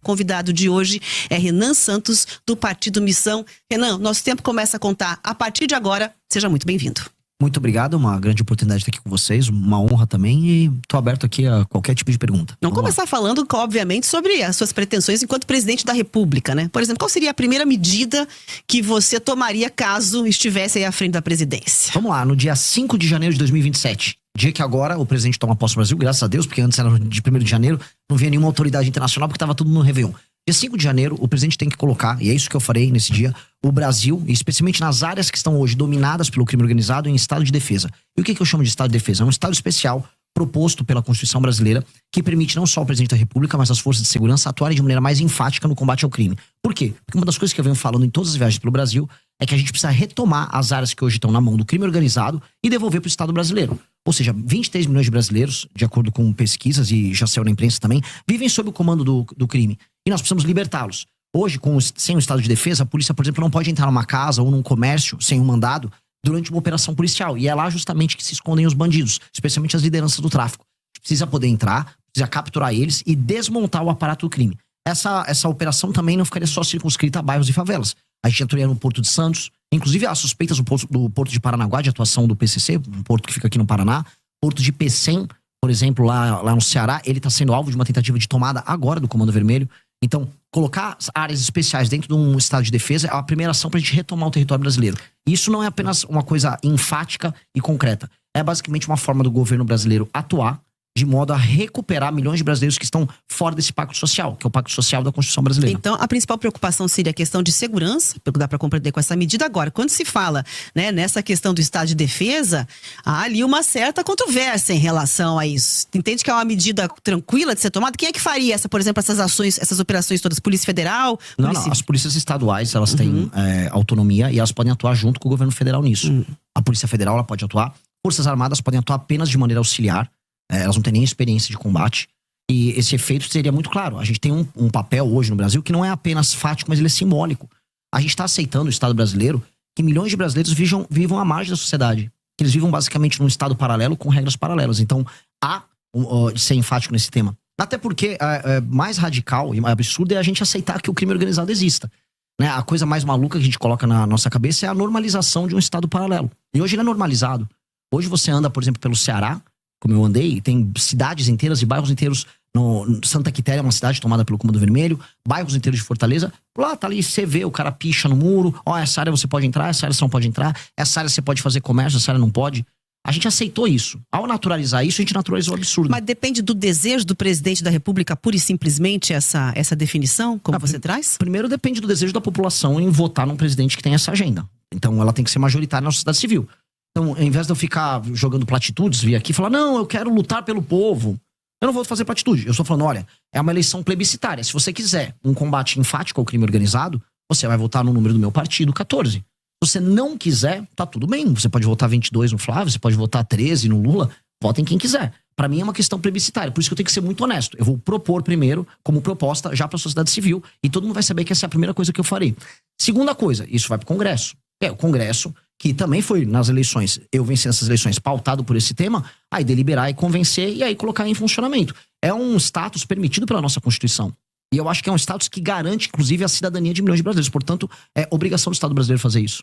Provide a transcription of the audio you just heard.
Convidado de hoje é Renan Santos, do Partido Missão. Renan, nosso tempo começa a contar a partir de agora. Seja muito bem-vindo. Muito obrigado, uma grande oportunidade de estar aqui com vocês, uma honra também, e estou aberto aqui a qualquer tipo de pergunta. Vamos começar falando, obviamente, sobre as suas pretensões enquanto presidente da República, né? Por exemplo, qual seria a primeira medida que você tomaria caso estivesse aí à frente da presidência? Vamos lá, no dia 5 de janeiro de 2027, dia que agora o presidente toma posse no Brasil, graças a Deus, porque antes era de 1º de janeiro, não via nenhuma autoridade internacional porque estava tudo no Réveillon. Dia 5 de janeiro, o presidente tem que colocar, e é isso que eu farei nesse dia, o Brasil, especialmente nas áreas que estão hoje dominadas pelo crime organizado, em estado de defesa. E o que eu chamo de estado de defesa? É um estado especial proposto pela Constituição brasileira que permite não só o presidente da República, mas as forças de segurança atuarem de maneira mais enfática no combate ao crime. Por quê? Porque uma das coisas que eu venho falando em todas as viagens pelo Brasil é que a gente precisa retomar as áreas que hoje estão na mão do crime organizado e devolver para o Estado brasileiro. Ou seja, 23 milhões de brasileiros, de acordo com pesquisas e já saiu na imprensa também, vivem sob o comando do crime. E nós precisamos libertá-los. Hoje, sem o estado de defesa, a polícia, por exemplo, não pode entrar numa casa ou num comércio sem um mandado durante uma operação policial. E é lá justamente que se escondem os bandidos, especialmente as lideranças do tráfico. A gente precisa poder entrar, precisa capturar eles e desmontar o aparato do crime. Essa operação também não ficaria só circunscrita a bairros e favelas. A gente atuaria no Porto de Santos. Inclusive, há suspeitas do Porto de Paranaguá de atuação do PCC, um porto que fica aqui no Paraná. Porto de Pecém, por exemplo, lá no Ceará, ele está sendo alvo de uma tentativa de tomada agora do Comando Vermelho. Então, colocar áreas especiais dentro de um estado de defesa é a primeira ação para a gente retomar o território brasileiro. E isso não é apenas uma coisa enfática e concreta. É basicamente uma forma do governo brasileiro atuar de modo a recuperar milhões de brasileiros que estão fora desse pacto social, que é o pacto social da Constituição brasileira. Então, a principal preocupação seria a questão de segurança, pelo que dá para compreender com essa medida. Agora, quando se fala, né, nessa questão do estado de defesa, há ali uma certa controvérsia em relação a isso. Entende que é uma medida tranquila de ser tomada? Quem é que faria, por exemplo, essas ações, essas operações todas? Polícia Federal? Não, as polícias estaduais, elas têm autonomia e elas podem atuar junto com o governo federal nisso. A Polícia Federal, ela pode atuar. Forças Armadas podem atuar apenas de maneira auxiliar. Elas não têm nem experiência de combate. E esse efeito seria muito claro. A gente tem um papel hoje no Brasil que não é apenas fático, mas ele é simbólico. A gente está aceitando o Estado brasileiro que milhões de brasileiros vivam à margem da sociedade. Que eles vivam basicamente num Estado paralelo com regras paralelas. Então, há de ser enfático nesse tema. Até porque mais radical e mais absurdo é a gente aceitar que o crime organizado exista. Né? A coisa mais maluca que a gente coloca na nossa cabeça é a normalização de um Estado paralelo. E hoje ele é normalizado. Hoje você anda, por exemplo, pelo Ceará, como eu andei, tem cidades inteiras e bairros inteiros. Santa Quitéria é uma cidade tomada pelo Comando Vermelho, bairros inteiros de Fortaleza. Lá tá ali, você vê, o cara picha no muro. Essa área você pode entrar, essa área você não pode entrar. Essa área você pode fazer comércio, essa área não pode. A gente aceitou isso. Ao naturalizar isso, a gente naturalizou o absurdo. Mas depende do desejo do presidente da República, pura e simplesmente, essa definição, como você traz? Primeiro, depende do desejo da população em votar num presidente que tem essa agenda. Então, ela tem que ser majoritária na sociedade civil. Então, ao invés de eu ficar jogando platitudes, vir aqui e falar, não, eu quero lutar pelo povo. Eu não vou fazer platitude. Eu estou falando, olha, é uma eleição plebiscitária. Se você quiser um combate enfático ao crime organizado, você vai votar no número do meu partido, 14. Se você não quiser, tá tudo bem. Você pode votar 22 no Flávio, você pode votar 13 no Lula. Vota em quem quiser. Para mim é uma questão plebiscitária. Por isso que eu tenho que ser muito honesto. Eu vou propor primeiro, como proposta, já para a sociedade civil. E todo mundo vai saber que essa é a primeira coisa que eu farei. Segunda coisa, isso vai para o Congresso. O Congresso, que também foi nas eleições, eu venci nessas eleições pautado por esse tema, aí deliberar e convencer e aí colocar em funcionamento. É um status permitido pela nossa Constituição. E eu acho que é um status que garante, inclusive, a cidadania de milhões de brasileiros. Portanto, é obrigação do Estado brasileiro fazer isso.